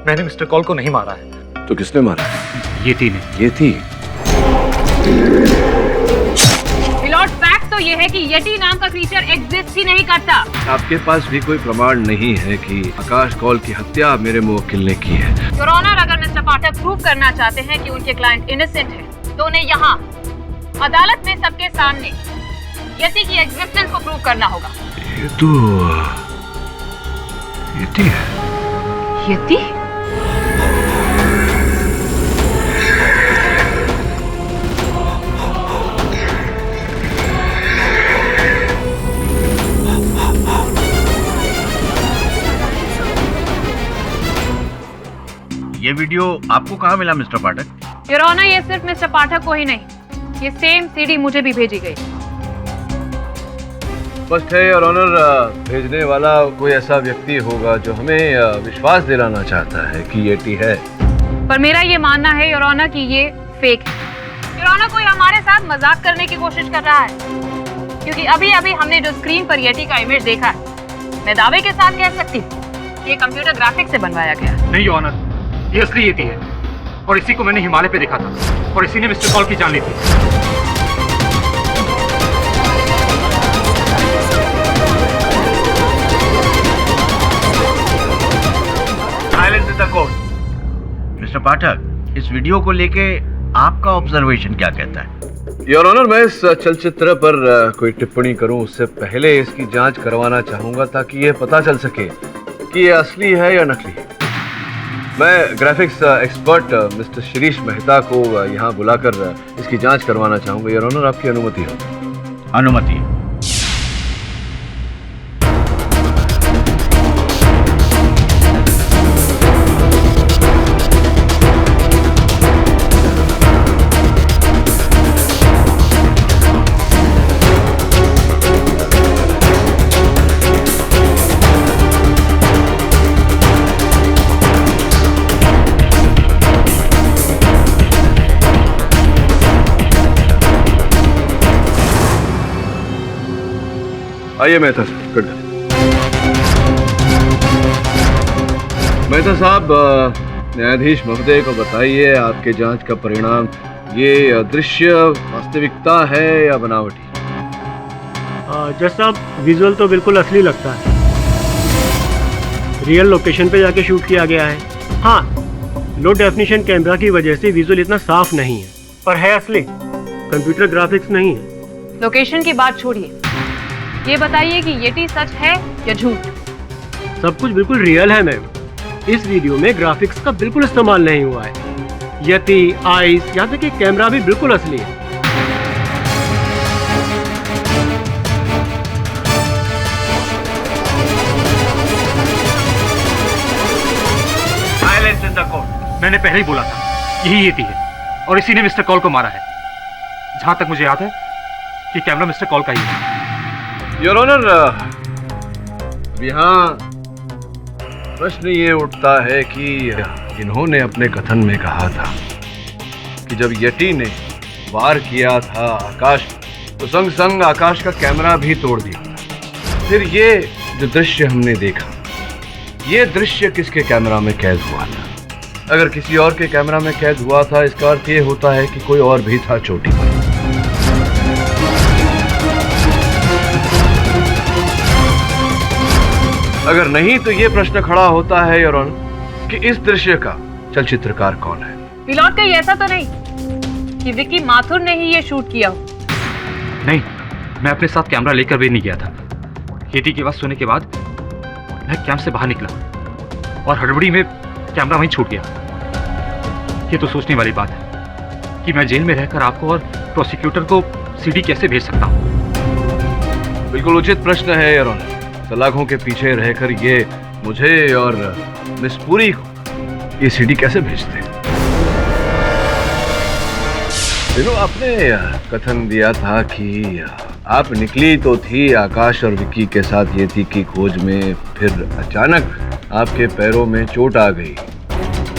मैंने mister call को नहीं मारा है। तो किसने मारा? येती ने। येती? पिलॉट, फैक्ट तो ये है कि येती नाम का क्रीचर एग्जिस्ट ही नहीं करता। आपके पास भी कोई प्रमाण नहीं है कि आकाश कौल की हत्या मेरे मुवक्किल ने की है? योर ऑनर, अगर मिस्टर पाठक प्रूव करना चाहते हैं कि उनके क्लाइंट इनोसेंट है तो उन्हें यहाँ अदालत में सबके सामने येती की एग्जिस्टेंस को प्रूव करना होगा। ये तो येती है। येती? ये वीडियो आपको कहाँ मिला मिस्टर पाठक? योर ऑनर, ये सिर्फ मिस्टर पाठक को ही नहीं, ये सेम सीडी मुझे भी भेजी गई। स्पष्ट है योर ऑनर, भेजने वाला कोई ऐसा व्यक्ति होगा जो हमें विश्वास दिलाना चाहता है कि येती है। पर मेरा ये मानना है योर ऑनर कि ये फेक है। योर ऑनर, कोई हमारे साथ मजाक करने की कोशिश कर रहा है, क्योंकि अभी अभी हमने जो स्क्रीन पर येती का इमेज देखा है, मैं दावे के साथ कह सकती हूँ ये कंप्यूटर ग्राफिक्स से बनवाया गया। नहीं योर ऑनर, ये असली येती है और इसी को मैंने हिमालय पे देखा था और इसी ने मिस्टर कॉल की जान ली थी। Silence in the court. Mister Pathak, इस वीडियो को लेके आपका ऑब्जर्वेशन क्या कहता है? योर ऑनर, मैं इस चलचित्र पर कोई टिप्पणी करूं उससे पहले इसकी जांच करवाना चाहूंगा ताकि ये पता चल सके कि ये असली है या नकली है। मैं graphics expert mister Shirish Mehta को यहाँ बुलाकर इसकी जांच करवाना चाहूंगा। योर ऑनर, आपकी अनुमति हो? अनुमति है। आइए मेहता साहब, न्यायाधीश महोदय को बताइए आपके जांच का परिणाम। ये दृश्य वास्तविकता है या बनावटी? जज साहब, विजुअल तो बिल्कुल असली लगता है। रियल लोकेशन पे जाके शूट किया गया है। हाँ, लो डेफिनेशन कैमरा की वजह से विजुअल इतना साफ नहीं है, पर है असली, कंप्यूटर ग्राफिक्स नहीं है। लोकेशन की बात छोड़िए, ये बताइए कि येती सच है या झूठ? सब कुछ बिल्कुल रियल है मैम। इस वीडियो में ग्राफिक्स का बिल्कुल इस्तेमाल नहीं हुआ है। येती, आइस, यहाँ तक कि कैमरा भी बिल्कुल असली है। Silence in the court. मैंने पहले ही बोला था यही येती है और इसी ने मिस्टर कॉल को मारा है। जहां तक मुझे याद है कि कैमरा मिस्टर कॉल का ही है। योर ऑनर, यहाँ प्रश्न ये उठता है कि इन्होंने अपने कथन में कहा था कि जब येती ने वार किया था आकाश तो संग संग आकाश का कैमरा भी तोड़ दिया था। फिर ये जो दृश्य हमने देखा, ये दृश्य किसके कैमरा में कैद हुआ था? अगर किसी और के कैमरा में कैद हुआ था, इसका अर्थ ये होता है कि कोई और भी था चोटी पर। अगर नहीं तो ये प्रश्न खड़ा होता है योर ऑनर कि इस दृश्य का चलचित्रकार कौन है? पिलॉट, कहीं ऐसा तो नहीं कि विकी माथुर ने ही ये शूट किया हो? नहीं, मैं अपने साथ कैमरा लेकर भी नहीं गया था। येती की आवाज सुनने के बाद मैं कैंप से बाहर निकला और हड़बड़ी में कैमरा वहीं छूट गया। ये तो सोचने वाली बात है कि मैं जेल में रहकर आपको और प्रोसिक्यूटर को सीडी कैसे भेज सकता हूँ। बिल्कुल उचित प्रश्न है योर ऑनर। सलाखों के पीछे रहकर ये मुझे और मिस पुरी को ये सीडी कैसे भेजते? देखो, आपने कथन दिया था कि आप निकली तो थी आकाश और विक्की के साथ येती की खोज में, फिर अचानक आपके पैरों में चोट आ गई।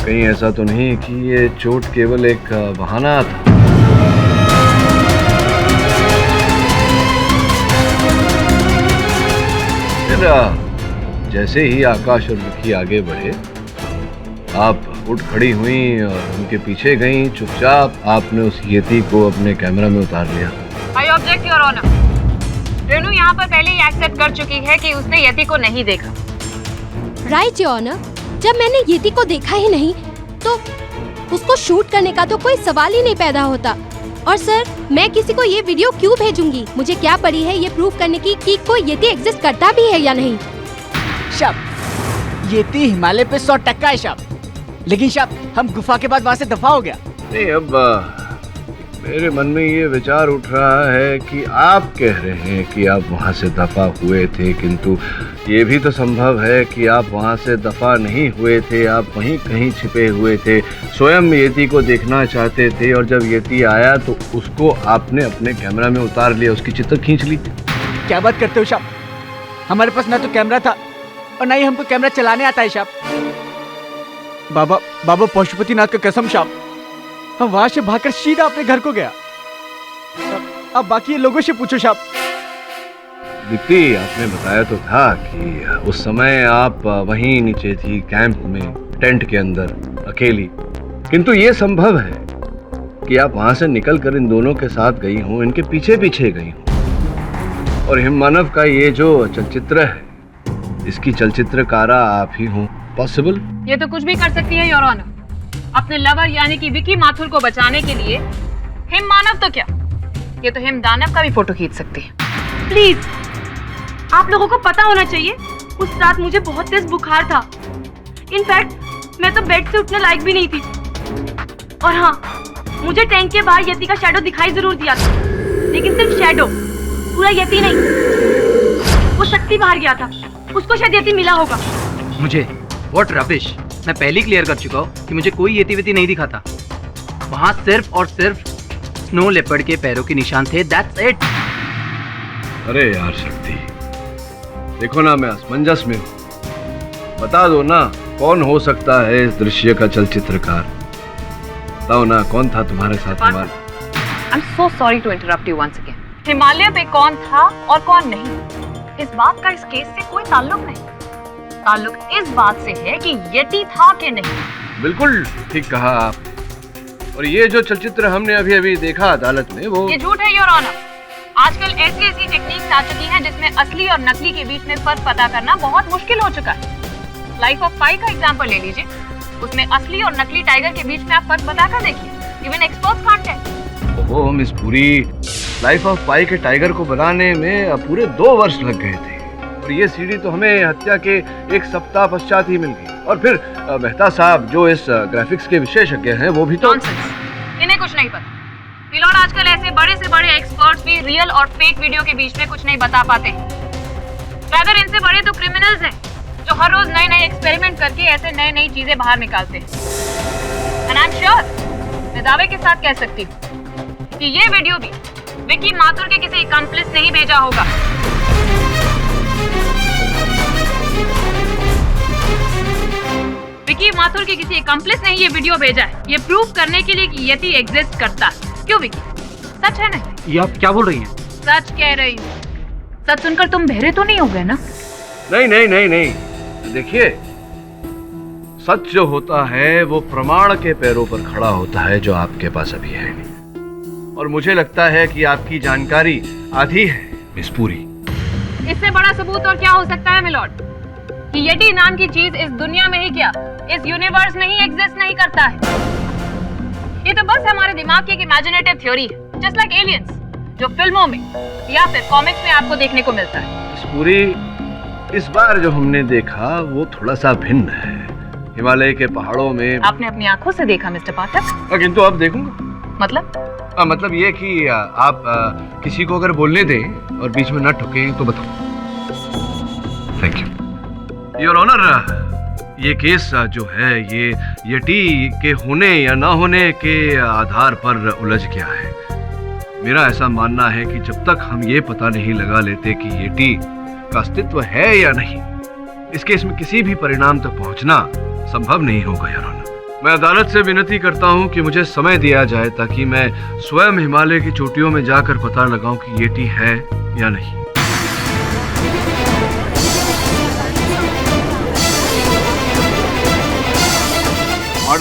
कहीं ऐसा तो नहीं कि ये चोट केवल एक बहाना था? फिर जैसे ही आकाश और विक्की आगे बढ़े, आप उठ खड़ी हुई और उनके पीछे गई। चुपचाप आपने उस यति को अपने कैमरा में उतार लिया। I object your honour. Renu यहाँ पर पहले ही एक्सेप्ट कर चुकी है कि उसने यति को नहीं देखा। राइट योर ऑनर, जब मैंने यति को देखा ही नहीं तो उसको शूट करने का तो कोई सवाल ही नहीं पैदा होता। और सर, मैं किसी को ये वीडियो क्यों भेजूंगी? मुझे क्या पड़ी है ये प्रूव करने की कि कोई यति एग्जिस्ट करता भी है या नहीं। शब, यति हिमालय पे 100% है शब। लेकिन शब, हम गुफा के बाद वहाँ से दफा हो गया। नहीं, अब मेरे मन में ये विचार उठ रहा है कि आप कह रहे हैं कि आप वहाँ से दफा हुए थे, किंतु ये भी तो संभव है कि आप वहाँ से दफा नहीं हुए थे, आप वहीं कहीं छिपे हुए थे, स्वयं यति को देखना चाहते थे और जब यति आया तो उसको आपने अपने कैमरा में उतार लिया, उसकी चित्र खींच ली। क्या बात करते हो शब? हमारे पास ना तो कैमरा था और ना ही हमको कैमरा चलाने आता है शब। बाबा पशुपतिनाथ का कसम शब, हम वहां से भागकर सीधा अपने घर को गया। अब बाकी लोगों से पूछो शब। दीप्ति, आपने बताया तो था कि उस समय आप वहीं नीचे थी कैंप में, टेंट के अंदर अकेली, किंतु ये संभव है कि आप वहां से निकलकर इन दोनों के साथ गई हूँ, इनके पीछे पीछे गई हूँ। और हिममानव का ये जो चलचित्र है, इसकी चलचित्रकारा आप ही हूँ। पॉसिबल? ये तो कुछ भी कर सकती है योर ऑनर। अपने लवर यानी कि विकी माथुर को बचाने के लिए हिम मानव तो क्या, ये तो हिम दानव का भी फोटो खींच सकती है। प्लीज, आप लोगों को पता होना चाहिए, उस रात मुझे बहुत तेज बुखार था। इनफैक्ट मैं तो बेड से उठने लायक भी नहीं थी। और हाँ, मुझे टैंक के बाहर यति का शैडो दिखाई जरूर दिया था, लेकिन सिर्फ शैडो, पूरा यति नहीं। वो शक्ति बाहर गया था, उसको शायद यति मिला होगा। मुझे व्हाट रबिश, मैं पहले क्लियर कर चुका हूँ कि मुझे कोई यति वेति नहीं दिखा था। वहाँ सिर्फ और सिर्फ स्नो लेपर्ड के पैरों के निशान थे, दैट्स इट। अरे यार शक्ति, देखो ना, मैं असमंजस में हूँ। बता दो ना, कौन हो सकता है इस दृश्य का चलचित्रकार? बताओ ना, कौन था तुम्हारे साथ? I am so sorry to interrupt you once again. Himalaya पे कौन था और कौन नहीं, इस बात का इस केस से कोई ताल्लुक नहीं। ताल्लुक इस बात से है कि यति था कि नहीं। बिल्कुल ठीक कहा आप। और ये जो चलचित्र हमने अभी अभी देखा अदालत में, वो ये झूठ है योर ऑनर। आजकल ऐसी ऐसी टेक्निक्स आ चुकी हैं जिसमें असली और नकली के बीच में फर्क पता करना बहुत मुश्किल हो चुका है। लाइफ ऑफ पाई का एग्जांपल ले लीजिए, उसमें असली और नकली टाइगर के बीच में आप फर्क पता कर देखिए। Even experts can't tell. ओहो miss Puri, life of pi के टाइगर को बनाने में पूरे 2 वर्ष लग गए थे, और ये सीडी तो हमें हत्या के 1 सप्ताह पश्चात ही मिल गई। और फिर मेहता साहब जो इस ग्राफिक्स के विशेषज्ञ हैं, वो भी तो इन्हें कुछ नहीं पता। मिलोड, आजकल ऐसे बड़े से बड़े एक्सपर्ट्स भी रियल और फेक वीडियो के बीच में कुछ नहीं बता पाते। अगर इनसे बड़े तो क्रिमिनल्स हैं जो हर रोज नए नए एक्सपेरिमेंट करके ऐसे नई नई चीजें बाहर निकालते हैं। एंड आई एम श्योर, मैं दावे के साथ कह सकती हूँ कि ये वीडियो भी विकी माथुर के किसी अकम्प्लिस ने ही भेजा होगा। विकी माथुर के किसी अकम्प्लिस ने ही ये वीडियो भेजा है, ये प्रूव करने के लिए कि यति एग्जिस्ट करता है। क्यों विकी, सच है ना? ये आप क्या बोल रही हैं? सच कह रही हूँ। सच सुनकर तुम बहरे तो नहीं हो गए ना? नहीं नहीं नहीं नहीं, देखिए, सच जो होता है वो प्रमाण के पैरों पर खड़ा होता है, जो आपके पास अभी है नहीं। और मुझे लगता है कि आपकी जानकारी आधी है मिस पूरी। इससे बड़ा सबूत और क्या हो सकता है मिलॉर्ड, कि यति नाम की चीज इस दुनिया में ही क्या, इस यूनिवर्स में ही एग्जिस्ट नहीं करता है। ये तो बस हमारे दिमाग की एक इमेजिनेटिव थ्योरी है, जस्ट लाइक एलियंस, जो फिल्मों में या फिर कॉमिक्स में आपको देखने को मिलता है। मिस पूरी, इस बार जो हमने देखा वो थोड़ा सा भिन्न है। हिमालय के पहाड़ों में आपने अपनी आंखों से देखा मिस्टर पाठक? किंतु अब देखूंगा। मतलब ये कि आप किसी को अगर बोलने दें और बीच में न ठुके तो बताओ। Thank you your honour. ये केस जो है ये यति के होने या ना होने के आधार पर उलझ गया है। मेरा ऐसा मानना है कि जब तक हम ये पता नहीं लगा लेते कि यति का अस्तित्व है या नहीं, इस केस में किसी भी परिणाम तक पहुंचना संभव नहीं होगा योर ऑनर। मैं अदालत से विनती करता हूं कि मुझे समय दिया जाए ताकि मैं स्वयं हिमालय की चोटियों में जाकर पता लगाऊं कि यति है या नहीं।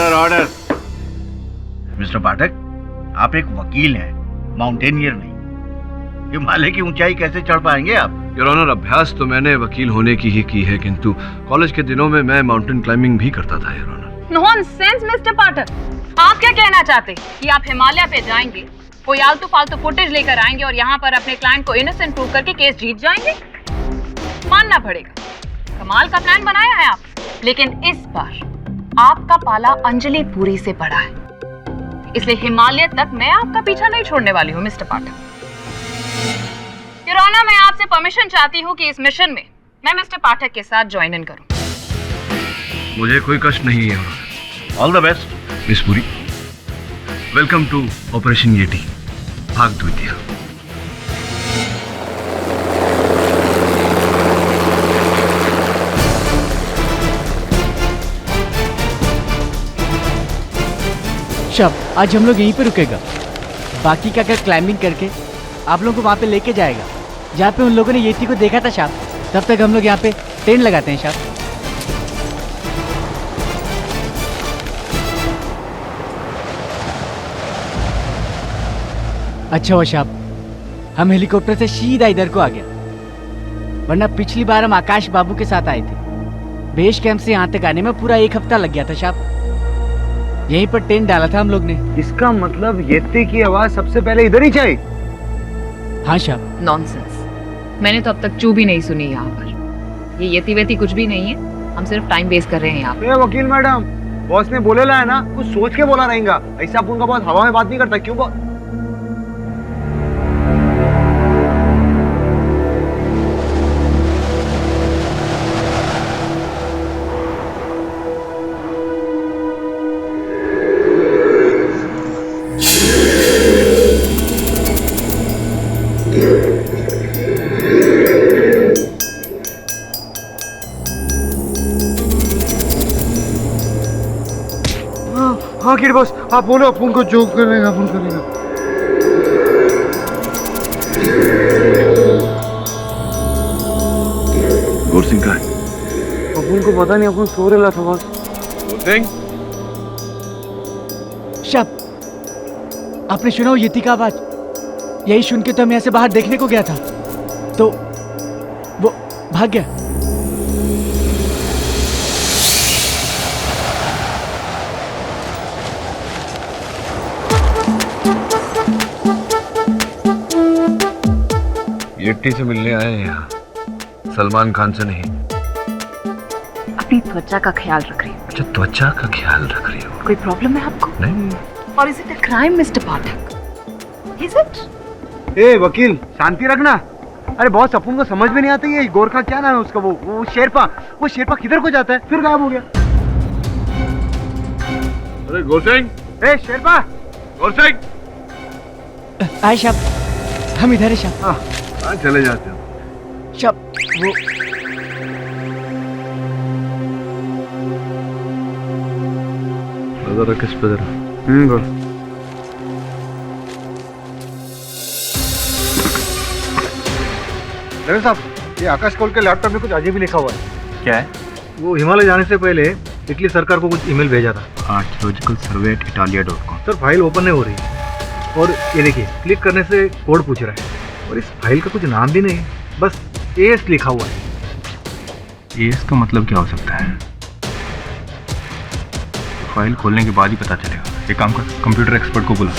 Order order. मिस्टर पाठक, आप एक वकील हैं, माउंटेनियर नहीं। हिमालय की ऊंचाई कैसे चढ़ पाएंगे आप? योर ऑनर, अभ्यास तो मैंने वकील होने की ही की है, किंतु कॉलेज के दिनों में मैं माउंटेन क्लाइंबिंग भी करता था योर ऑनर। नॉनसेंस मिस्टर पाठक, आप क्या कहना चाहते कि आप हिमालय पे जाएंगे, कोई आलतू फालतू फुटेज लेकर आएंगे और यहाँ पर अपने क्लाइंट को इनोसेंट प्रूव करके केस जीत जाएंगे? मानना पड़ेगा, कमाल का प्लान बनाया है आप, लेकिन इस बार आपका पाला अंजलि पुरी से पड़ा है, इसलिए हिमालय तक मैं आपका पीछा नहीं छोड़ने वाली हूँ मिस्टर पाठक। योर ऑनर, मैं आपसे परमिशन चाहती हूँ कि इस मिशन में मैं मिस्टर पाठक के साथ ज्वाइन इन करूँ। मुझे कोई कष्ट नहीं है your honour. All the best miss Puri, welcome to operation yeti भाग द्वितीय। शब, आज हम लोग यहीं पे रुकेगा। बाकी का क्लाइंबिंग करके आप लोगों को वहाँ पे लेके जाएगा जहाँ पे उन लोगों ने येटी को देखा था शाम। तब तक हम लोग यहाँ पे टेंट लगाते हैं शाम। अच्छा हुआ शाम हम हेलीकॉप्टर से सीधा इधर को आ गया, वरना पिछली बार हम आकाश बाबू के साथ आए थे। बेस कैंप से यहाँ तक आने में पूरा 1 हफ्ता लग गया था शाम। यहीं पर टेंट डाला था हम लोग ने। इसका मतलब येती की आवाज सबसे पहले इधर ही चाहिए? हाँ शाम। नॉनसेंस, मैंने तो अब तक चू भी नहीं सुनी यहाँ पर। ये येती वेती कुछ भी नहीं है, हम सिर्फ टाइम वेस्ट कर रहे हैं यहाँ पे। वकील मैडम, बॉस ने बोलेला है ना, कुछ सोच के बोला रहेगा। ऐसा अपन का बॉस हवा में बात नहीं करता। क्यों बॉस? हाँ किड बॉस, आप बोलो, अपन को जो करेगा अपन करेगा। गौर सिंह का है? अपन को पता नहीं, अपन सो रहा था बॉस। गौर सिंह, शब, आपने सुना वो येती का आवाज? यही सुन के तो हम यहाँ से बाहर देखने को गया था, तो वो भाग गया। येटी से मिलने आए हैं यहाँ, सलमान खान से नहीं। अपनी त्वचा का ख्याल रख रही हूँ। अच्छा, त्वचा का ख्याल रख रही हो? कोई प्रॉब्लम है आपको? नहीं। और is it a crime mister Pathak? Is it? ए वकील, शांति रखना। अरे बहुत अपन को समझ में नहीं आता ये गोरखा क्या नाम है उसका, वो शेरपा किधर को जाता है, फिर गायब हो गया। अरे गौर सिंह, ए शेरपा, गौर सिंह। आए शब, हम इधर है शब। हाँ, कहाँ चले जाते हो? शब, वो जरा किस पे जरा। बोल। डॉक्टर साहब, ये आकाश कौल के लैपटॉप में कुछ अजीब ही लिखा हुआ है। क्या है? वो हिमालय जाने से पहले इटली सरकार को कुछ ईमेल भेजा था। archaeologicalsurvey@italia.com। सर फाइल ओपन नहीं हो रही है, और ये देखिए क्लिक करने से कोड पूछ रहा है, और इस फाइल का कुछ नाम भी नहीं, बस एस लिखा हुआ है। इसका मतलब क्या हो सकता है? फाइल खोलने के बाद ही पता चलेगा। एक काम कर, कंप्यूटर एक्सपर्ट को बुला।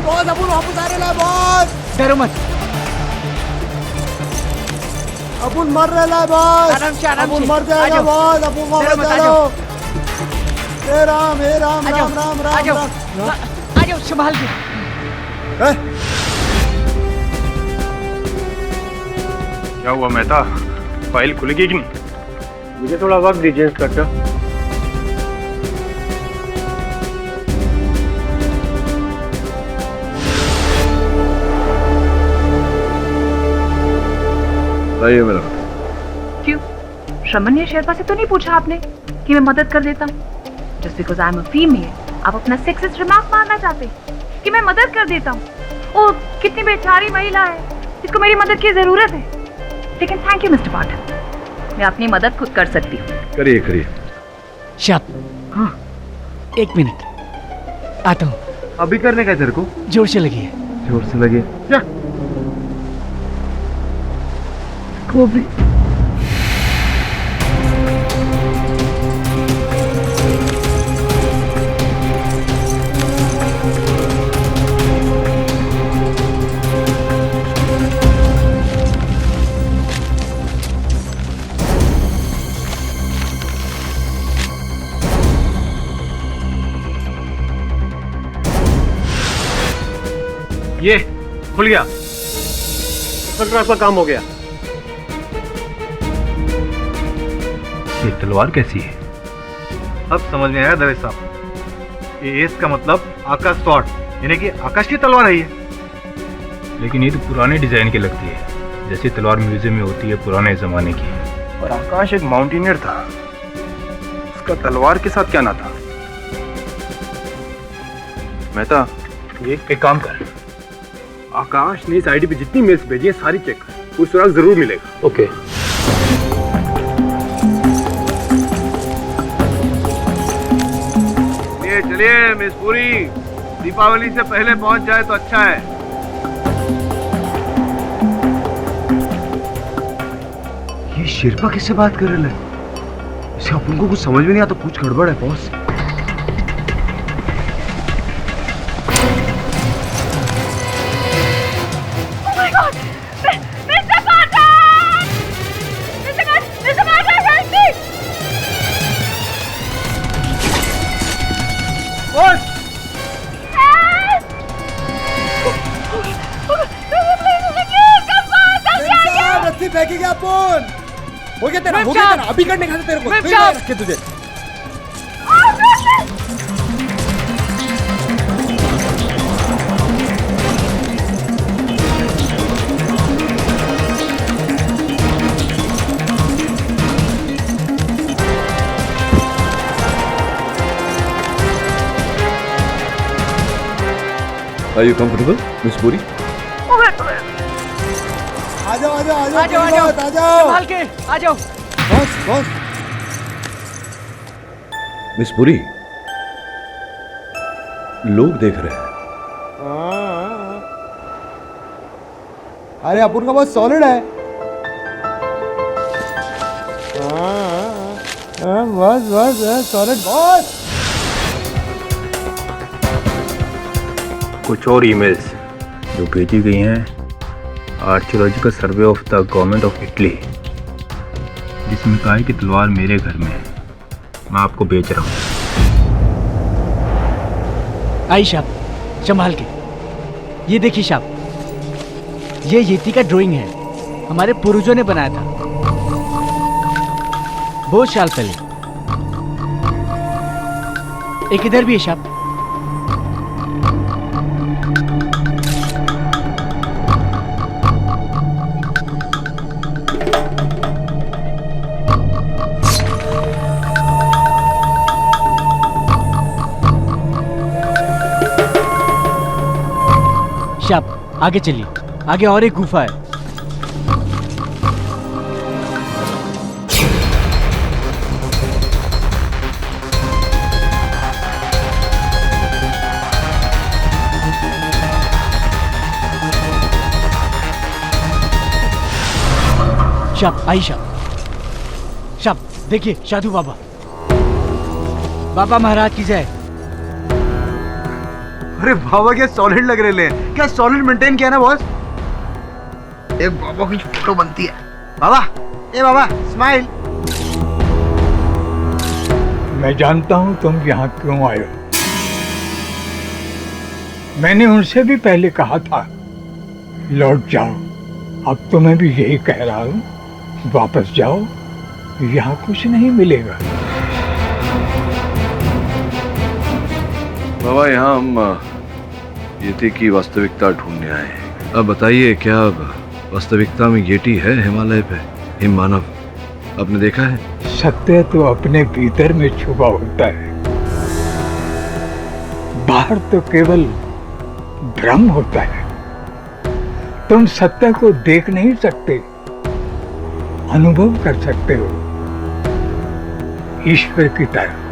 बॉस अपन वापस आ रहे हैं बॉस। डरो मत, अपन मर रहे हैं बॉस। आराम से, आराम अपन से। मर जाएगा बॉस, अपन वापस आ जाओ। हे राम राम राम राम आ जाओ, राम। आ जाओ, संभाल के। क्या हुआ मेहता, फाइल खुलेगी कि नहीं? मुझे थोड़ा वक्त दीजिए इंस्पेक्टर। आइए मेरा। क्यों? श्रमण्य शेरपा से तो नहीं पूछा आपने कि मैं मदद कर देता हूँ? Just because I am a female आप अपना सेक्सिस्ट रिमार्क मारना चाहते कि मैं मदद कर देता हूँ? ओ कितनी बेचारी महिला है जिसको मेरी मदद की जरूरत है। लेकिन थैंक यू मिस्टर पाठक, मैं अपनी मदद खुद कर सकती हूँ। करिए करिए। शाप, हाँ 1 मिनट आता हूँ। अभी करने का तेरे को? जोर से लगी है। जोर से लगे क्या? वो भी ये खुल गया। इंस्पेक्टर आपका काम हो गया। ये तलवार कैसी है? अब समझ में आया दवेश साहब, ये एस का मतलब आकाश स्वॉर्ड, यानी कि आकाश की तलवार है ये। लेकिन ये तो पुराने डिजाइन की लगती है, जैसी तलवार म्यूजियम में होती है पुराने जमाने की। और आकाश एक माउंटेनियर था, उसका तलवार के साथ क्या नाता? मेहता, ये एक काम कर, आकाश ने इस आईडी पे जितनी मेल्स भेजी है सारी चेक कर, कोई सुराग जरूर मिलेगा। ओके। चलिए मिस पुरी, दीपावली से पहले पहुंच जाए तो अच्छा है। ये शेरपा किससे बात कर रहे हैं? इसे अपन को कुछ समझ में नहीं आता, कुछ गड़बड़ है बॉस। फेंकेंगे अपन। हो गया तेरा, अभी करने का तेरे को रखे तुझे। Are you comfortable, Miss Puri? आ जाओ आ जाओ आ जाओ आ जाओ, आ जाओ। संभाल के आ जाओ। बस बस। मिस पुरी, लोग देख रहे हैं। अरे अपन का बहुत सॉलिड है। बस बस सॉलिड बॉस। कुछ और ईमेल्स जो भेजी गई हैं archaeological survey of the government of Italy, जिसमें कहा है कि तलवार मेरे घर में है, मैं आपको बेच रहा हूँ। आई शाप, संभाल के। ये देखिए शाप, ये येती का ड्राइंग है, हमारे पूर्वजों ने बनाया था बहुत साल पहले। एक इधर भी है शाप। शाप, आगे चलिए, आगे और एक गुफा है। शाप, आई शाप। शाप, देखिए साधु बाबा, बाबा महाराज की जय। अरे बाबा क्या सॉलिड लग रहे हैं, क्या सॉलिड मेंटेन किया ना बॉस। एक बाबा की फोटो बनती है। बाबा, ए बाबा स्माइल। मैं जानता हूं तुम यहाँ क्यों आए हो। मैंने उनसे भी पहले कहा था लौट जाओ, अब तो मैं भी यही कह रहा हूँ, वापस जाओ, यहाँ कुछ नहीं मिलेगा। बाबा, यहाँ हम येती की वास्तविकता ढूंढने आए हैं। अब बताइए, क्या वास्तविकता में येटी है हिमालय पे? हिम मानव आपने देखा है? सत्य तो अपने भीतर में छुपा होता है, बाहर तो केवल भ्रम होता है। तुम सत्य को देख नहीं सकते, अनुभव कर सकते हो, ईश्वर की तरह।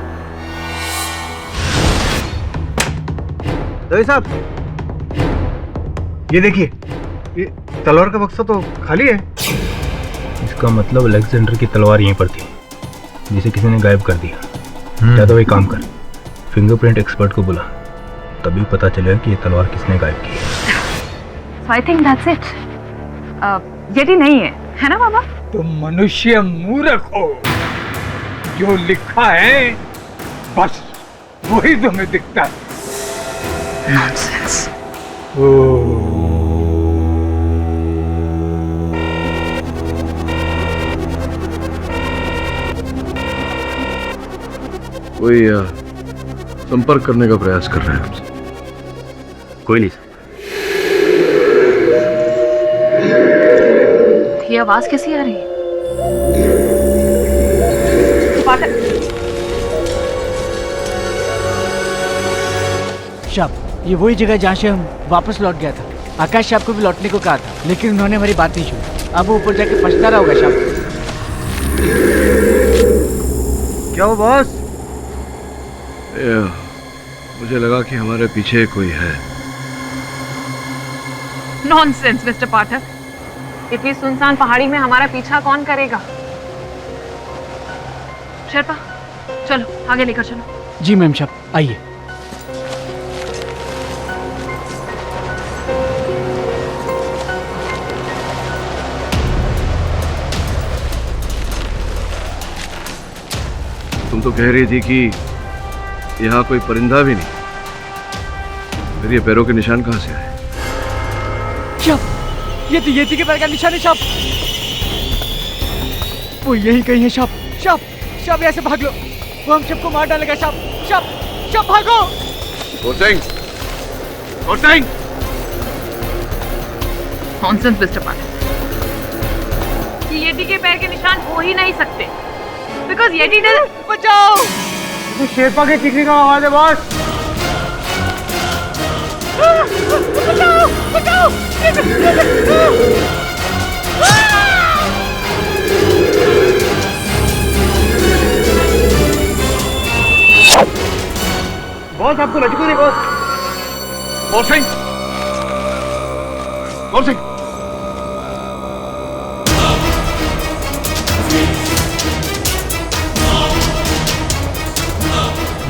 दवे साहब, ये देखिए, ये तलवार का बक्सा तो खाली है। इसका मतलब अलेक्जेंडर की तलवार यहीं पर थी, जिसे किसी ने गायब कर दिया। या तो एक काम कर, फिंगरप्रिंट एक्सपर्ट को बुला, तभी पता चलेगा कि ये तलवार किसने गायब की है। So I think that's it. Yeti नहीं है ना बाबा? तुम मनुष्य मूर्ख हो। जो लिखा है बस वही तुम्हें दिखता है। Nonsense. कोई संपर्क करने का प्रयास कर रहे हैं हमसे। कोई नहीं। ये आवाज कैसी आ रही है? शाप, ये वही जगह जहाँ से हम वापस लौट गया था। आकाश शाप को भी लौटने को कहा था, लेकिन उन्होंने हमारी बात नहीं सुनी। अब वो ऊपर जाके पछता रहा होगा। शाप, क्या हो बॉस? मुझे लगा कि हमारे पीछे कोई है। नॉनसेंस मिस्टर पाठक, इतनी सुनसान पहाड़ी में हमारा पीछा कौन करेगा? शेरपा, चलो आगे लेकर चलो। जी मैम। शाप, आइए। तुम तो कह रही थी कि यहाँ कोई परिंदा भी नहीं, फिर ये पैरों के निशान कहाँ से आए? शाप, ये तो येती के पैर का निशान है। शाप, वो यही कहीं है। शाप, शाप, शाप, यहाँ से भाग लो, वो हम सबको मार डालेगा। शाप, शाप, शाप, भागो। नॉनसेंस मिस्टर पाठक, ये येटी के पैर के निशान हो ही नहीं सकते, बिकॉज येटी डजंट। बचाओ! तो शेरपा के चीखने का आवाज है बॉस। बचाओ! बचाओ! बॉस, आपको लटको नहीं बॉस। और सिंह, और सिंह,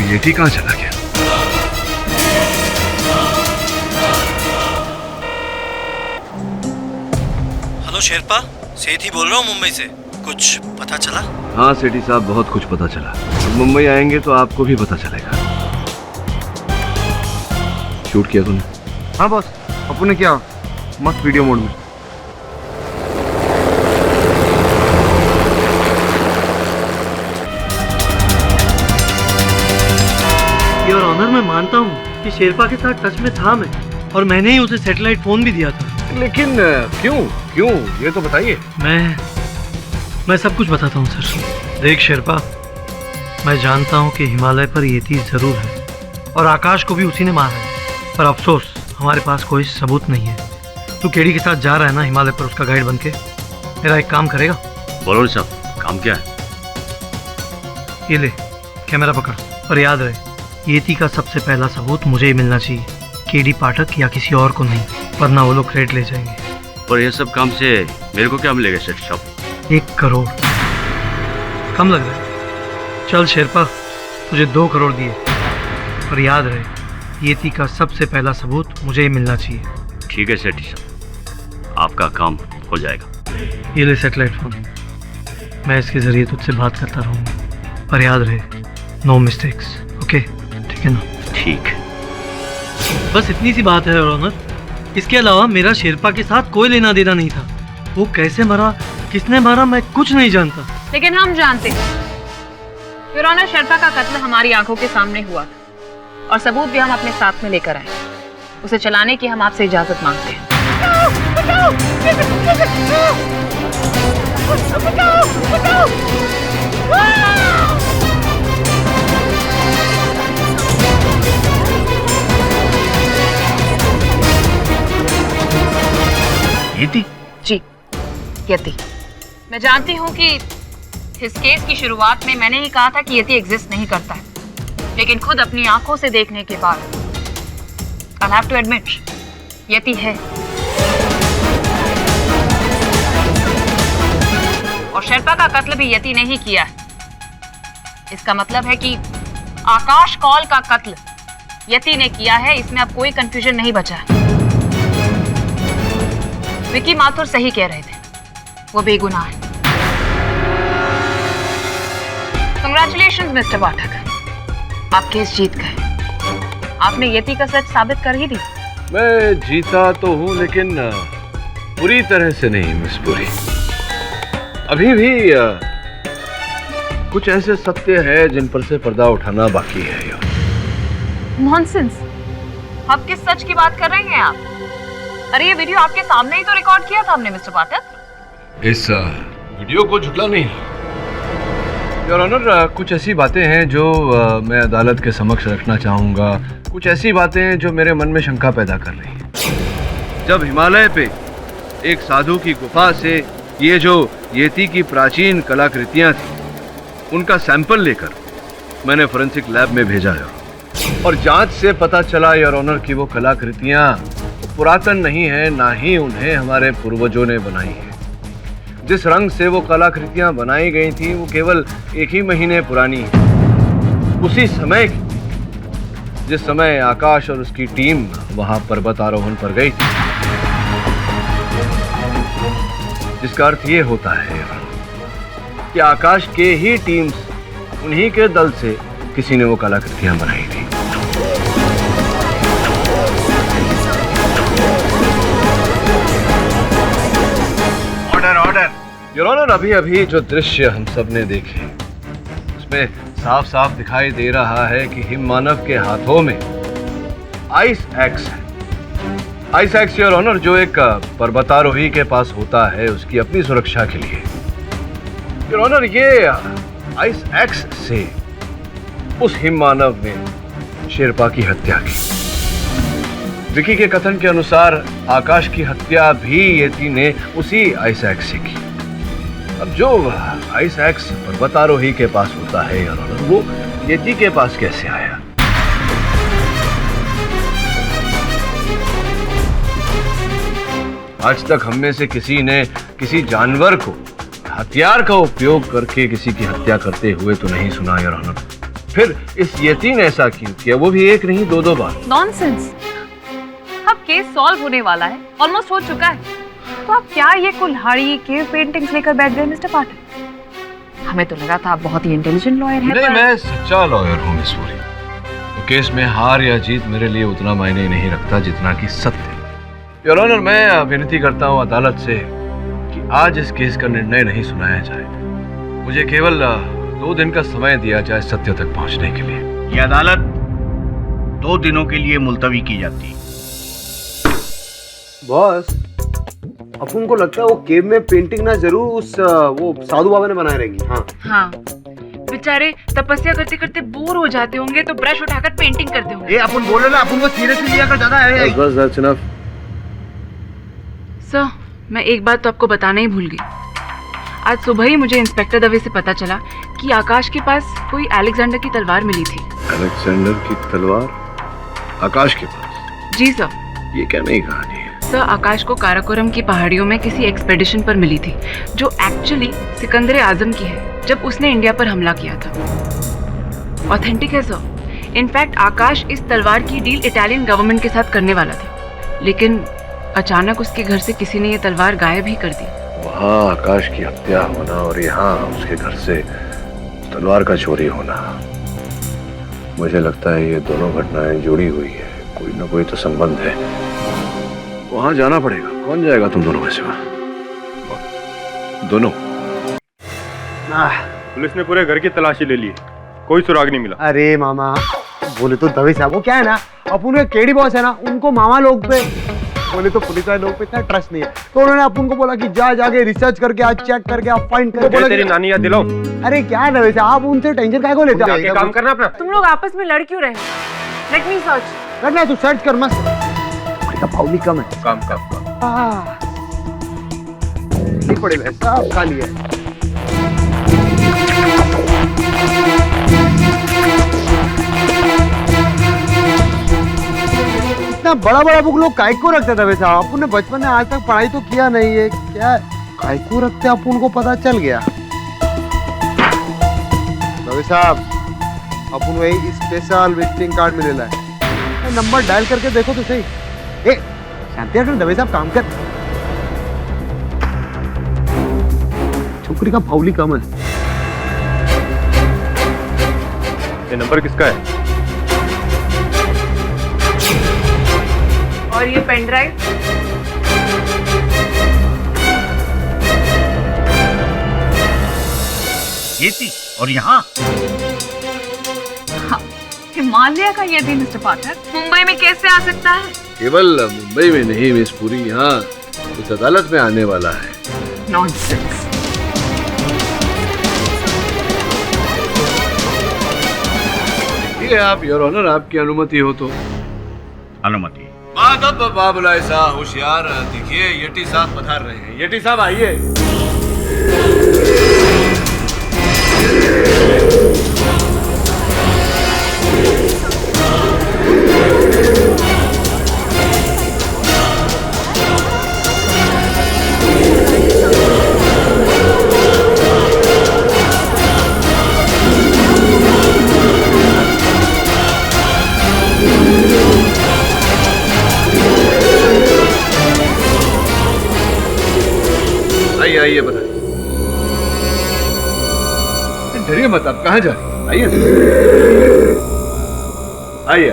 येटी कहाँ चला गया? हेलो शेरपा, सेठी बोल रहा हूँ मुंबई से। कुछ पता चला? हाँ सेठी साहब, बहुत कुछ पता चला। अब मुंबई आएंगे तो आपको भी पता चलेगा। शूट किया तूने? हाँ बॉस, अपू ने किया, मस्त वीडियो मोड में। योर ऑनर, मैं मानता हूँ कि शेरपा के साथ टच में था मैं, और मैंने ही उसे सैटेलाइट फोन भी दिया था। लेकिन क्यों ये तो बताइए। मैं सब कुछ बताता हूँ सर। देख शेरपा, मैं जानता हूँ कि हिमालय पर येती जरूर है, और आकाश को भी उसी ने मारा है, पर अफसोस हमारे पास कोई सबूत नहीं है। तू केडी के साथ जा रहा है ना हिमालय पर उसका गाइड बनके? मेरा एक काम करेगा? बोलो साहब, काम क्या है? ये ले कैमरा पकड़, और याद रहे, येती का सबसे पहला सबूत मुझे ही मिलना चाहिए, केडी पाठक या किसी और को नहीं, वरना वो लोग क्रेडिट ले जाएंगे। पर ये सब काम से मेरे को क्या मिलेगा सेठ साहब? 1 करोड़ कम लग रहा है? चल शेरपा, तुझे 2 करोड़ दिए, और याद रहे, येती का सबसे पहला सबूत मुझे ही मिलना चाहिए। ठीक है सेठ साहब, आपका काम हो जाएगा। ये ले सैटेलाइट फोन, मैं इसके जरिए तुझसे बात करता रहूँगा, पर याद रहे, नो मिस्टेक्स। ओके, ठीक है ना? ठीक। बस इतनी सी बात है योर ऑनर। इसके अलावा मेरा शेरपा के साथ कोई लेना देना नहीं था। वो कैसे मरा, किसने मारा, मैं कुछ नहीं जानता। लेकिन हम जानते हैं योर ऑनर, शेरपा का कत्ल हमारी आंखों के सामने हुआ था, और सबूत भी हम अपने साथ में लेकर आए। उसे चलाने की हम आपसे इजाजत मांगते हैं। यति। मैं जानती हूँ कि इस केस की शुरुआत में मैंने ही कहा था कि यति एग्जिस्ट नहीं करता है, लेकिन खुद अपनी आंखों से देखने के बाद I'll have to admit, यति है। और शेरपा का कत्ल भी यति ने ही किया है। इसका मतलब है कि आकाश कौल का कत्ल यति ने किया है, इसमें अब कोई कंफ्यूजन नहीं बचा है। विकी माथुर सही कह रहे थे, वो बेगुनाह है। कंग्रेचुलेशंस मिस्टर पाठक, आप केस जीत गए। आपने यति का सच साबित कर ही दी। मैं जीता तो हूँ, लेकिन पूरी तरह से नहीं मिस पुरी। अभी भी कुछ ऐसे सत्य है जिन पर से पर्दा उठाना बाकी है यार। नॉनसेंस, आप किस सच की बात कर रहे हैं आप? अरे ये वीडियो आपके सामने ही तो रिकॉर्ड किया था हमने मिस्टर पाठक। इस वीडियो को झुटला नहीं योर ऑनर। कुछ ऐसी बातें हैं जो मैं अदालत के समक्ष रखना चाहूँगा। कुछ ऐसी बातें हैं जो मेरे मन में शंका पैदा कर रही हैं। जब हिमालय पे एक साधु की गुफा से ये जो येती की प्राचीन कलाकृतियाँ थी, उनका सैंपल लेकर मैंने फोरेंसिक लैब में भेजा है, और जांच से पता चला योर ऑनर कि वो कलाकृतियाँ पुरातन नहीं है, ना ही उन्हें हमारे पूर्वजों ने बनाई है। जिस रंग से वो कलाकृतियां बनाई गई थी वो केवल एक ही महीने पुरानी है, उसी समय की जिस समय आकाश और उसकी टीम वहां पर्वत आरोहण पर गई थी। जिसका अर्थ ये होता है कि आकाश के ही टीम से, उन्हीं के दल से किसी ने वो कलाकृतियां बनाई थी। योर ऑनर, अभी अभी जो दृश्य हम सब ने देखे उसमें साफ साफ दिखाई दे रहा है कि हिम मानव के हाथों में आइस एक्स है। आइस एक्स योर ऑनर जो एक पर्वतारोही के पास होता है उसकी अपनी सुरक्षा के लिए। योर ऑनर, ये आइस एक्स से उस हिम मानव ने शेरपा की हत्या की। विकी के कथन के अनुसार आकाश की हत्या भी येती ने उसी आइस एक्स से की। अब जो आइस एक्स पर्वतारोही के पास होता है यार, वो येती के पास कैसे आया? आज तक हम में से किसी ने किसी जानवर को हथियार का उपयोग करके किसी की हत्या करते हुए तो नहीं सुना यार ऑनर। फिर इस येती ने ऐसा क्यों किया, वो भी एक नहीं दो बार? नॉनसेंस, अब केस सॉल्व होने वाला है, ऑलमोस्ट हो चुका है, तो आप क्या ये कुल्हाड़ी केव पेंटिंग्स लेकर बैठ गए मिस्टर पाठक? हमें तो लगा था आप बहुत ही इंटेलिजेंट लॉयर हैं। नहीं, मैं सच्चा लॉयर हूँ मिस पुरी। तो केस में हार या जीत मेरे लिए उतना मायने नहीं रखता जितना कि सत्य। योर ऑनर, मैं विनती करता हूँ अदालत से कि आज इस केस का निर्णय नहीं सुनाया जाए। मुझे केवल 2 दिन का समय दिया जाए सत्य तक पहुँचने के लिए। ये अदालत 2 दिनों के लिए मुलतवी की जाती है। बॉस, अपन को लगता है वो केव में पेंटिंग ना जरूर उस वो साधु बाबा ने बनाए रहेंगी। हाँ, बेचारे तपस्या करते करते बोर हो जाते होंगे तो ब्रश उठाकर पेंटिंग करते होंगे। अपन बोले ना, अपन को सीरियसली लिया कर ज्यादा है। बस दैट्स इनफ। सर, मैं एक बात तो आपको बताना ही भूल गई। आज सुबह ही मुझे इंस्पेक्टर दवे से पता चला कि आकाश के पास कोई अलेक्जेंडर की तलवार मिली थी। अलेक्जेंडर की तलवार आकाश के पास? जी सर। ये क्या नई कहानी है? सर, आकाश को काराकोरम की पहाड़ियों में किसी एक्सपेडिशन पर मिली थी जो एक्चुअली सिकंदर आजम की है, जब उसने इंडिया पर हमला किया था। ऑथेंटिक है सर। इनफैक्ट आकाश इस तलवार की डील इटालियन गवर्नमेंट के साथ करने वाला था, लेकिन अचानक उसके घर से किसी ने ये तलवार गायब ही कर दी। वहाँ आकाश की हत्या होना और यहाँ उसके घर से तलवार का चोरी होना, मुझे लगता है ये दोनों घटनाएं जुड़ी हुई है। कोई ना कोई तो संबंध है। वहां जाना पड़ेगा। कौन जाएगा तुम दोनों में से? दोनों? पुलिस ने पूरे घर की तलाशी ले ली, कोई सुराग नहीं मिला। अरे मामा, बोले तो दवे साहब, वो क्या है ना, अपन के केडी बॉस है ना, उनको मामा लोग पे, बोले तो पुलिस वाले लोग पे इतना ट्रस्ट नहीं है, तो उन्होंने अपन को बोला कि जाके रिसर्च करके आज चेक करके आप फाइंड करके। तेरी नानी याद दिलाओ। अरे क्या दवे साहब, आप उनसे टेंशन काहे को लेते हो? काम करना अपना। तुम लोग आपस में लड़ क्यों रहे हो? Let me search. करना है तू सर्च कर, मस्त। भाव भी कम है। काम। नहीं पड़ेगा सब खाली है। इतना बड़ा बड़ा बुक लोग काय को रखते थे वैसे? अपन ने बचपन में आज तक पढ़ाई तो किया नहीं है, क्या काय को रखते अपन को पता चल गया। रवि साहब अपन वही स्पेशल विजिटिंग कार्ड मिलेला है, नंबर डायल करके देखो तो सही। ए शांति रख दवे साहब, काम कर। छोकरी का फाउली कम है। ये नंबर किसका है? और ये पेन ड्राइव? ये थी और यहाँ हाँ, हिमालय का ये भी मिस्टर पाठक मुंबई में कैसे आ सकता है? केवल मुंबई में नहीं मिस पूरी, यहाँ इस अदालत में आने वाला है। नॉनसेंस। देखिए आप योर ऑनर, आपकी अनुमति हो तो। अनुमति? माधव बाबुला ऐसा होशियार, देखिए येटी साहब पधार रहे हैं। येटी साहब आइए। आइए बता, डरिए मत, आप कहाँ जा रहे हैं? आइए आइए।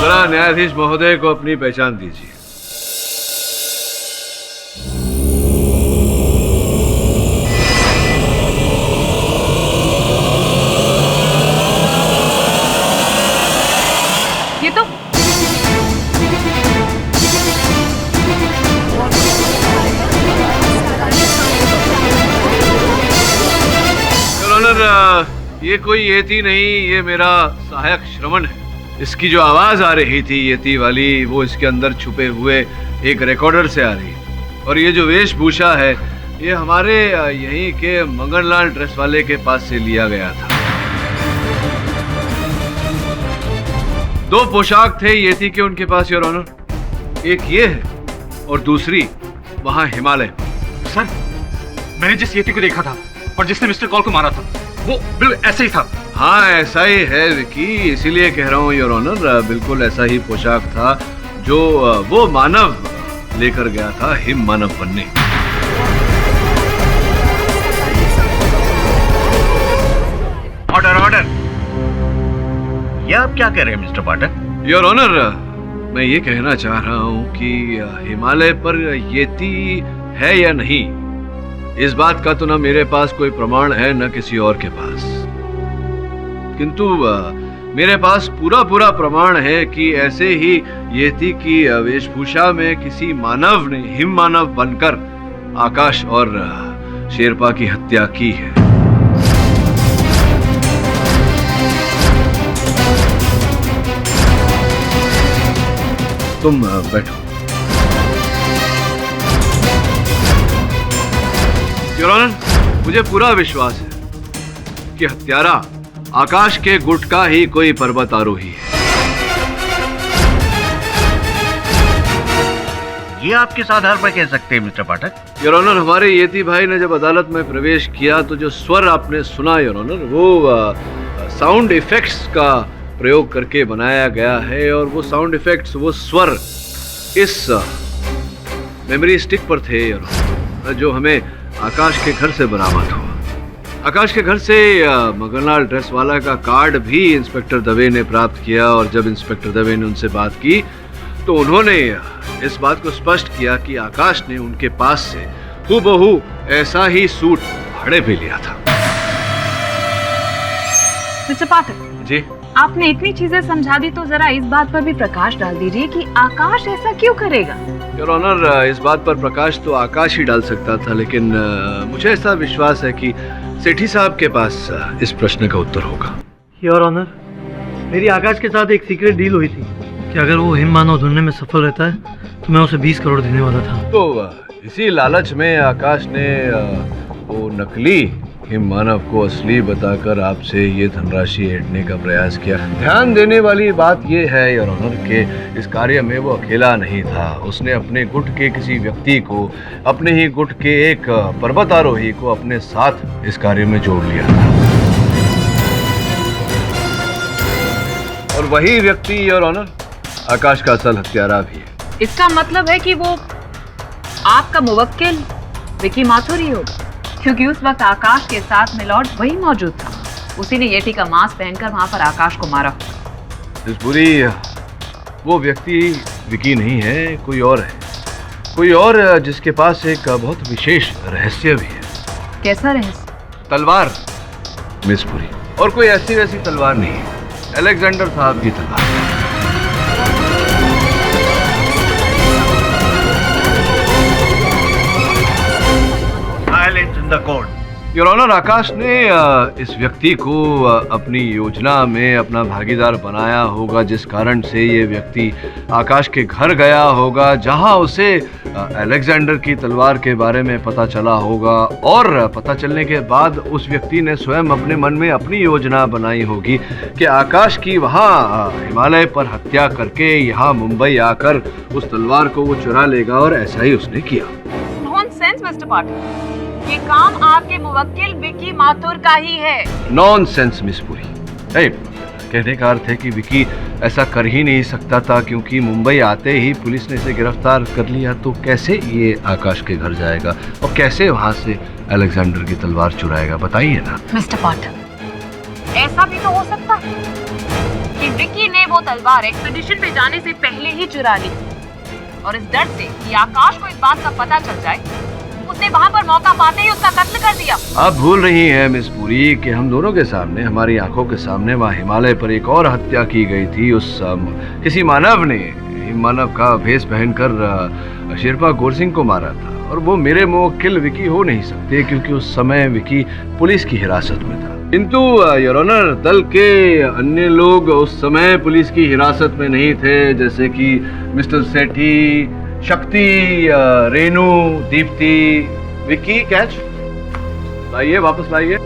जरा न्यायाधीश महोदय को अपनी पहचान दीजिए। ये तो ये कोई येती नहीं, ये मेरा सहायक श्रवण है। इसकी जो आवाज आ रही थी येती वाली, वो इसके अंदर छुपे हुए एक रिकॉर्डर से आ रही है। और ये जो वेशभूषा है, ये हमारे यहीं के मंगनलाल ड्रेस वाले के पास से लिया गया था। दो पोशाक थे येती के उनके पास योर ऑनर, एक ये है और दूसरी वहां हिमालय। सर, मैंने जिस येती को देखा था और जिसने मिस्टर कॉल को मारा था, वो बिल्कुल ऐसा ही था। हाँ ऐसा ही है विकी, इसीलिए कह रहा हूँ योर ऑनर, बिल्कुल ऐसा ही पोशाक था जो वो मानव लेकर गया था हिम मानव बनने। Order order. ये आप क्या कह रहे हैं मिस्टर पाठक? योर ऑनर, मैं ये कहना चाह रहा हूँ कि हिमालय पर येती है या नहीं, इस बात का तो ना मेरे पास कोई प्रमाण है न किसी और के पास, किंतु मेरे पास पूरा पूरा प्रमाण है कि ऐसे ही येती की वेशभूषा में किसी मानव ने हिम मानव बनकर आकाश और शेरपा की हत्या की है। तुम बैठो। योर ऑनर, मुझे पूरा विश्वास है कि हत्यारा आकाश के गुट का ही कोई पर्वत आरोही है। ये आप किस आधार पर कह सकते हैं मिस्टर पाठक? योर ऑनर, हमारे येती भाई ने जब अदालत में प्रवेश किया तो जो स्वर आपने सुना योर ऑनर, वो साउंड इफेक्ट्स का प्रयोग करके बनाया गया है। और वो साउंड इफेक्ट्स, वो स्वर इस मेमोरी स्टिक पर थे योर ऑनर, जो हमें आकाश के घर से बरामद हुआ। आकाश के घर से मंगनलाल ड्रेस वाला का कार्ड भी इंस्पेक्टर दवे ने प्राप्त किया। और जब इंस्पेक्टर दवे ने उनसे बात की तो उन्होंने इस बात को स्पष्ट किया कि आकाश ने उनके पास से हूबहू ऐसा ही सूट भाड़े पे लिया था। मिस्टर पाठक जी, आपने इतनी चीजें समझा दी तो जरा इस बात पर भी प्रकाश डाल दीजिए कि आकाश ऐसा क्यों करेगा। योर ऑनर, इस बात पर प्रकाश तो आकाश ही डाल सकता था, लेकिन मुझे ऐसा विश्वास है कि सेठी साहब के पास इस प्रश्न का उत्तर होगा। योर ऑनर, मेरी आकाश के साथ एक सीक्रेट डील हुई थी कि अगर वो हिम मानव ढूंढने में सफल रहता है तो मैं उसे 20 करोड़ देने वाला था। तो इसी लालच में आकाश ने वो नकली हिम मानव को असली बताकर आपसे ये धनराशि ऐंठने का प्रयास किया। ध्यान देने वाली बात ये है योर ऑनर के इस कार्य में वो अकेला नहीं था। उसने अपने गुट के किसी व्यक्ति को, अपने ही गुट के एक पर्वतारोही को अपने साथ इस कार्य में जोड़ लिया था। और वही व्यक्ति योर ऑनर आकाश का असल हत्यारा भी है। इसका मतलब है कि वो आपका मुवक्किल विकी माथुर ही होगा, क्योंकि उस वक्त आकाश के साथ मिलॉर्ड वही मौजूद था। उसी ने येटी का मांस पहनकर वहां पर आकाश को मारा। इस पूरी वो व्यक्ति विकी नहीं है, कोई और है, कोई और जिसके पास एक बहुत विशेष रहस्य भी है। कैसा रहस्य? तलवार मिस पुरी, और कोई ऐसी वैसी तलवार नहीं है, अलेक्जेंडर साहब की तलवार। Silence in the court. Your honour, Akash ने इस व्यक्ति को अपनी योजना में अपना भागीदार बनाया होगा, जिस कारण से ये व्यक्ति आकाश के घर गया होगा, जहां उसे अलेक्जेंडर की तलवार के बारे में पता चला होगा। और पता चलने के बाद उस व्यक्ति ने स्वयं अपने मन में अपनी योजना बनाई होगी कि आकाश की वहां हिमालय पर हत्या करके यहाँ मुंबई आकर उस तलवार को वो चुरा लेगा, और ऐसा ही उसने किया। नॉनसेंस मिस्टर पाठक, ये काम आपके मुवक्किल विकी माथुर का ही है। Nonsense miss Puri. कहने का अर्थ है कि विकी ऐसा कर ही नहीं सकता था, क्योंकि मुंबई आते ही पुलिस ने इसे गिरफ्तार कर लिया। तो कैसे ये आकाश के घर जाएगा और कैसे वहां से अलेक्जेंडर की तलवार चुराएगा, बताइए ना। मिस्टर पाठक, ऐसा भी तो हो सकता है कि विकी ने वो तलवार एक्सपेडिशन पे जाने से पहले ही चुरा ली, और इस डर से कि आकाश को इस बात का पता चल जाए, उसने वहां पर मौका पाते ही उसका कत्ल कर दिया। आप भूल रही हैं मिस पुरी कि हम दोनों के सामने, हमारी आंखों के सामने वहाँ हिमालय पर एक और हत्या की गई थी। उस किसी मानव ने हिम मानव का भेष पहनकर शेरपा गोरसिंह को मारा था, और वो मेरे मुवक्किल विकी हो नहीं सकते, क्योंकि उस समय विकी पुलिस की हिरासत में था। किंतु योर ऑनर, दल के अन्य लोग उस समय पुलिस की हिरासत में नहीं थे, जैसे कि मिस्टर सेठी, शक्ति, रेनू, दीप्ति, विकी। कैच लाइए, वापस लाइए।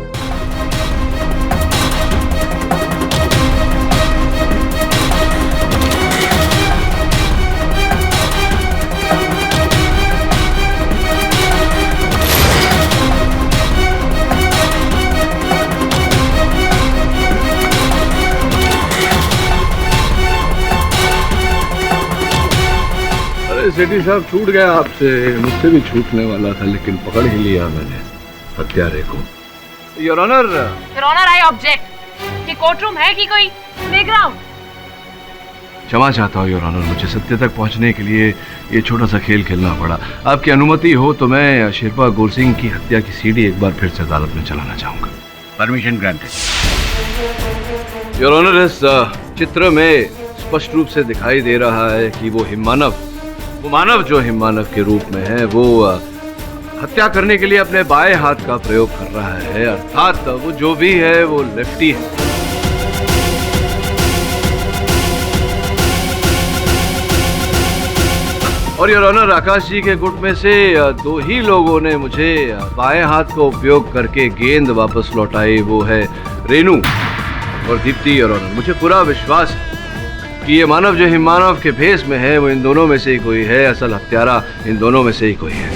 सेठी साहब, छूट गया आपसे, मुझसे भी छूटने वाला था, लेकिन पकड़ ही लिया मैंने हत्यारे को। Your honour, I object. ये कोर्ट रूम है कि कोई प्लेग्राउंड? क्षमा चाहता हूँ योर ऑनर, मुझे सत्य तक पहुँचने के लिए ये छोटा सा खेल खेलना पड़ा। आपकी अनुमति हो तो मैं शेरपा गोरसिंह की हत्या की सीडी एक बार फिर से अदालत में चलाना चाहूँगा। Permission granted. योर ऑनर, इस चित्र में स्पष्ट रूप से दिखाई दे रहा है कि वो मानव जो हिम मानव के रूप में है, वो हत्या करने के लिए अपने बाएं हाथ का प्रयोग कर रहा है, अर्थात वो जो भी है वो लेफ्टी है। और योर ऑनर, आकाश जी के गुट में से दो ही लोगों ने मुझे बाएं हाथ का उपयोग करके गेंद वापस लौटाई, वो है रेनू और दीप्ति। योर ऑनर, मुझे पूरा विश्वास है कि ये मानव जो हिम मानव के भेष में है, वो इन दोनों में से ही कोई है, असल हत्यारा इन दोनों में से ही कोई है।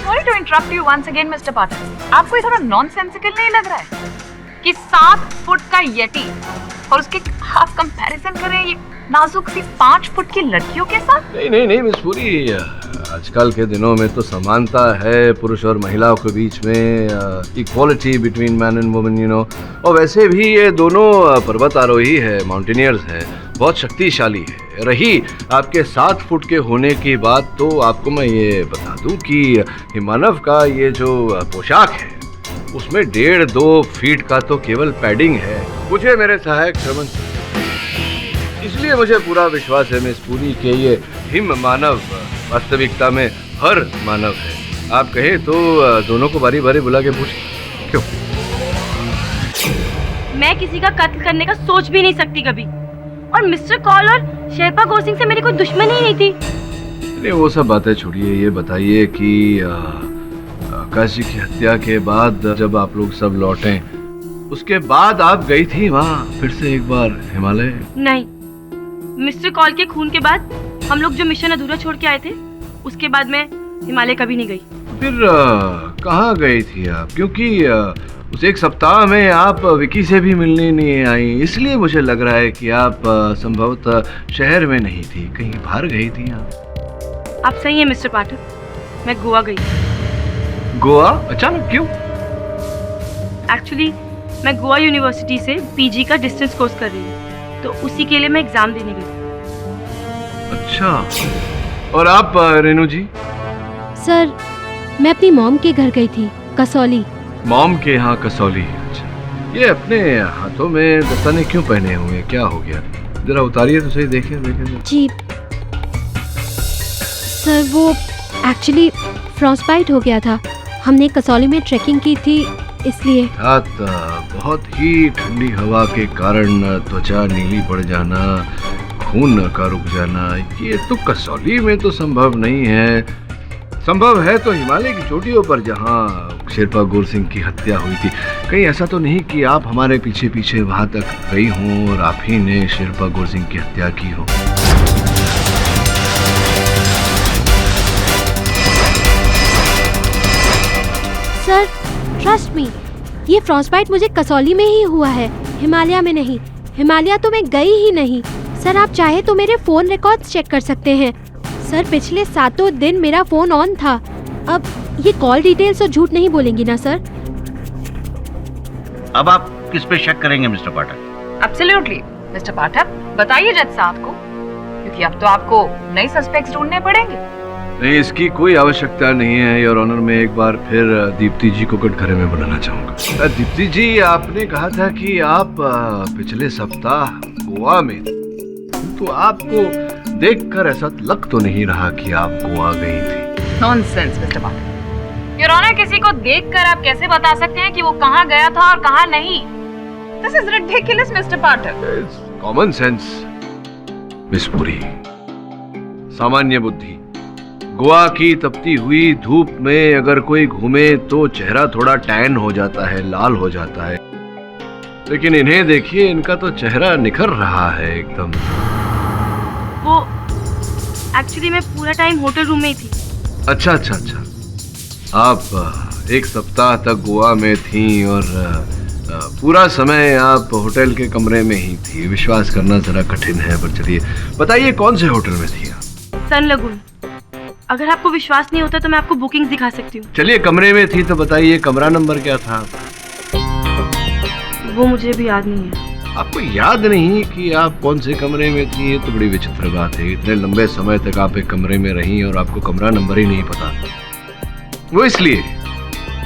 sorry to interrupt you once again, Mr. Patel. आपको ये थोड़ा नॉनसेंसिकल नहीं लग रहा है कि 7 फुट का यटी और उसके आप कंपैरिजन करें ये नाजुक सी 5 फुट की लड़कियों के साथ? नहीं मिस पूरी, आजकल के दिनों में तो समानता है पुरुष और महिलाओं के बीच में, equality between man and women, you know. और वैसे भी ये दोनों पर्वत आरोही है, माउंटेनियर्स है, बहुत शक्तिशाली है। रही आपके 7 फुट के होने की बात, तो आपको मैं ये बता दूं कि हिमानव का ये जो पोशाक है उसमें 1.5-2 फीट का तो केवल पैडिंग है। मुझे मेरे सहायक श्रवण, इसलिए मुझे पूरा विश्वास है मिस पूरी कि ये हिम मानव वास्तविकता में हर मानव है। आप कहे तो दोनों को बारी बारी बुला के पूछ। क्यों? मैं किसी का कत्ल करने का सोच भी नहीं सकती कभी। और मिस्टर कॉल और शेरपा गौर सिंह से मेरी कोई दुश्मनी ही नहीं थी। नहीं, वो सब बातें छोड़िए, ये बताइए कि आकाश जी की हत्या के बाद जब आप लोग सब लौटे, उसके बाद आप गई थी वहाँ फिर से एक बार हिमालय? नहीं, मिस्टर कॉल के खून के बाद हम लोग जो मिशन अधूरा छोड़ के आए थे, उसके बाद मैं हिमालय कभी नहीं गई। फिर कहाँ गई थी आप? क्योंकि उस एक सप्ताह में आप विकी से भी मिलने नहीं आई, इसलिए मुझे लग रहा है कि आप संभवतः शहर में नहीं थी, कहीं बाहर गई थी आप सही हैं मिस्टर पाठक, मैं गोवा गई। गोवा? अचानक क्यों? एक्चुअली मैं गोवा यूनिवर्सिटी से पीजी का डिस्टेंस कोर्स कर रही हूँ, तो उसी के लिए मैं एग्जाम देने गई। अच्छा, और आप रेनू जी? सर, मैं अपनी मॉम के घर गई थी, कसौली। मॉम के यहाँ कसौली? अच्छा, ये अपने हाथों में दस्ताने क्यों पहने हुए, क्या हो गया? जरा उतारिए तो सही, देखें देखें। जी सर, वो एक्चुअली फ्रॉस्टबाइट हो गया था, हमने कसौली में ट्रैकिंग की थी इसलिए। बहुत ही ठंडी हवा के कारण त्वचा नीली पड़ जाना, खून का रुक जाना, ये तो कसौली में तो संभव नहीं है। संभव है तो हिमालय की चोटियों पर जहाँ शेरपा गौर सिंह की हत्या हुई थी। कहीं ऐसा तो नहीं कि आप हमारे पीछे पीछे वहां तक गई हों और आप ही ने शेरपा गौर सिंह की हत्या की हो? सर, ट्रस्ट मी, ये फ्रॉस्टबाइट मुझे कसौली में ही हुआ है, हिमालय में नहीं। हिमालय तो मैं गई ही नहीं। सर, आप चाहे तो मेरे फोन रिकॉर्ड्स चेक कर सकते हैं। सर, पिछले 7 दिन मेरा फोन ऑन था। अब ये कॉल डिटेल्स और झूठ नहीं बोलेंगी ना सर? अब आप किस पे शक करेंगे मिस्टर पाठक? एब्सोल्युटली मिस्टर पाठक, बताइए जज साहब को, क्योंकि अब तो आपको नए सस्पेक्ट्स ढूंढने पड़ेंगे। नहीं, इसकी कोई आवश्यकता नहीं है योर ऑनर। मैं एक बार फिर दीप्ति जी को कटघरे में बुलाना चाहूंगा। दीप्ति जी, आपने कहा था कि आप पिछले सप्ताह गोवा में, तो आपको देखकर ऐसा लग तो नहीं रहा कि आप गोवा गई थी? Nonsense mister Pathak. Your honour, किसी को देखकर आप कैसे बता सकते हैं कि वो कहाँ गया था और कहाँ नहीं? This is ridiculous mister Pathak. Common sense miss Puri, सामान्य बुद्धि। गोवा की तपती हुई धूप में अगर कोई घूमे तो चेहरा थोड़ा टैन हो जाता है, लाल हो जाता है, लेकिन इन्हें देखिए, इनका तो चेहरा निखर रहा है एकदम। वो एक्चुअली मैं पूरा टाइम होटल रूम में ही थी। अच्छा अच्छा अच्छा, आप एक सप्ताह तक गोवा में थी और पूरा समय आप होटल के कमरे में ही थी। विश्वास करना जरा कठिन है, पर चलिए बताइए कौन से होटल में थी आप? सन लगून। अगर आपको विश्वास नहीं होता तो मैं आपको बुकिंग दिखा सकती हूँ। चलिए, कमरे में थी तो बताइए कमरा नंबर क्या था? वो मुझे भी याद नहीं है। आपको याद नहीं कि आप कौन से कमरे में थी? ये तो बड़ी विचित्र बात है। इतने लंबे समय तक आप एक कमरे में रही और आपको कमरा नंबर ही नहीं पता। वो इसलिए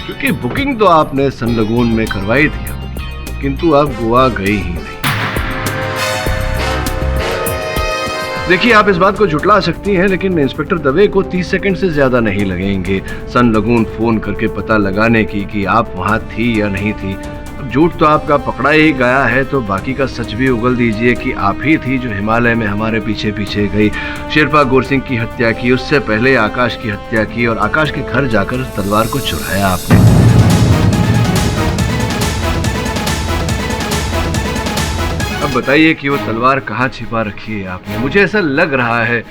क्योंकि बुकिंग तो आपने सन लगून में करवाई थी, किंतु आप गोवा गई ही नहीं। देखिए, आप इस बात को झुटला सकती हैं, लेकिन इंस्पेक्टर दवे को 30 सेकंड से ज्यादा नहीं लगेंगे सन लगून फोन करके पता लगाने की कि आप वहां थी या नहीं थी। अब झूठ तो आपका पकड़ा ही गया है, तो बाकी का सच भी उगल दीजिए कि आप ही थी जो हिमालय में हमारे पीछे पीछे गई, शेरपा गौर सिंह की हत्या की, उससे पहले आकाश की हत्या की और आकाश के घर जाकर तलवार को चुराया आपने। अब बताइए कि वो तलवार कहाँ छिपा रखी है आपने? मुझे ऐसा लग रहा है,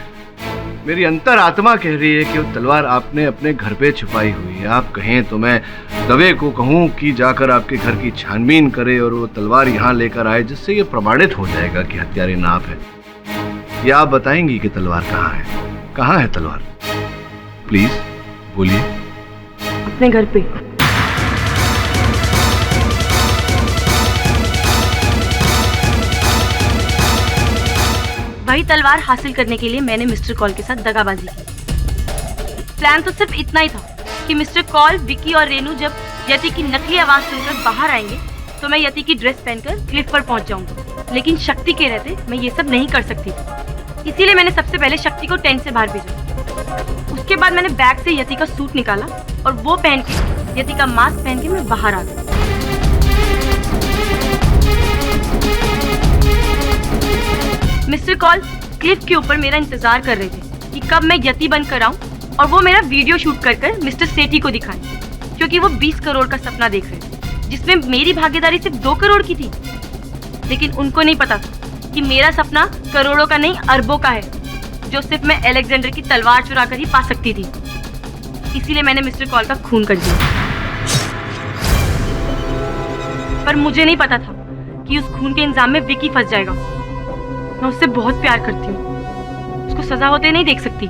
मेरी अंतर आत्मा कह रही है कि वो तलवार आपने अपने घर पे छुपाई हुई है। आप कहें तो मैं दवे को कहूँ कि जाकर आपके घर की छानबीन करे और वो तलवार यहाँ लेकर आए, जिससे ये प्रमाणित हो जाएगा कि हत्यारे ना आप है। या आप बताएंगी कि तलवार कहाँ है? कहाँ है तलवार? प्लीज बोलिए। अपने घर पे। वही तलवार हासिल करने के लिए मैंने मिस्टर कॉल के साथ दगाबाजी की। प्लान तो सिर्फ इतना ही था कि मिस्टर कॉल, विकी और रेनू जब यति की नकली आवाज सुनकर बाहर आएंगे तो मैं यति की ड्रेस पहनकर क्लिफ पर पहुंच जाऊंगा। लेकिन शक्ति के रहते मैं ये सब नहीं कर सकती थी, इसीलिए मैंने सबसे पहले शक्ति को टेंट से बाहर भेजा। उसके बाद मैंने बैग से यति का सूट निकाला और वो पहन के, यति का मास्क पहन के मैं बाहर आ गई। मिस्टर कॉल क्लिफ के ऊपर मेरा इंतजार कर रहे थे कि कब मैं यति बनकर आऊं और वो मेरा वीडियो शूट कर मिस्टर सेठी को दिखाएं, क्योंकि वो 20 करोड़ का सपना देख रहे थे जिसमें मेरी भागीदारी सिर्फ 2 करोड़ की थी। लेकिन उनको नहीं पता कि मेरा सपना करोड़ों का नहीं, अरबों का है, जो सिर्फ मैं अलेक्जेंडर की तलवार चुरा कर ही पा सकती थी। इसीलिए मैंने मिस्टर कॉल का खून कर दिया। पर मुझे नहीं पता था कि उस खून के इंजाम में विकी फंस जाएगा। मैं उससे बहुत प्यार करती हूँ, उसको सजा होते नहीं देख सकती।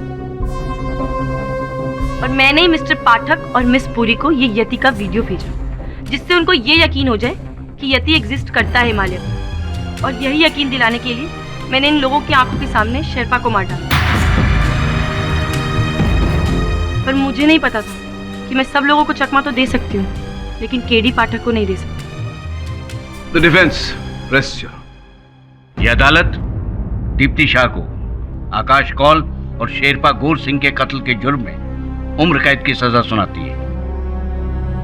और मैंने ही मिस्टर पाठक और मिस पुरी को ये यति का वीडियो भेजा, जिससे उनको ये यकीन हो जाए कि यति एग्जिस्ट करता है हिमालय में। और यही यकीन दिलाने के लिए मैंने इन लोगों की आंखों के सामने शेरपा को मार डाला। पर मुझे नहीं पता था कि मैं सब लोगों को चकमा तो दे सकती हूँ, लेकिन केडी पाठक को नहीं दे सकती। The defence press your. ये अदालत दीप्ति शाह को आकाश कौल और शेरपा गोर सिंह के कत्ल के जुर्म में उम्र कैद की सजा सुनाती है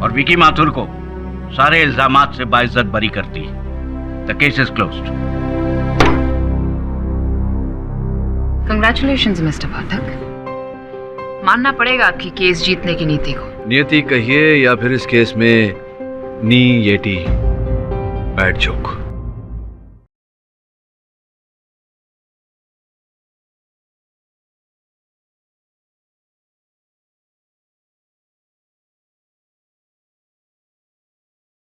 और विकी माथुर को सारे इल्जामात से बाइज्जत बरी करती है। The case is closed. Congratulations mister Pathak. मानना पड़ेगा आपकी केस जीतने की नीति को। नियति कहिए या फिर इस केस में नी येटी बैड जोक।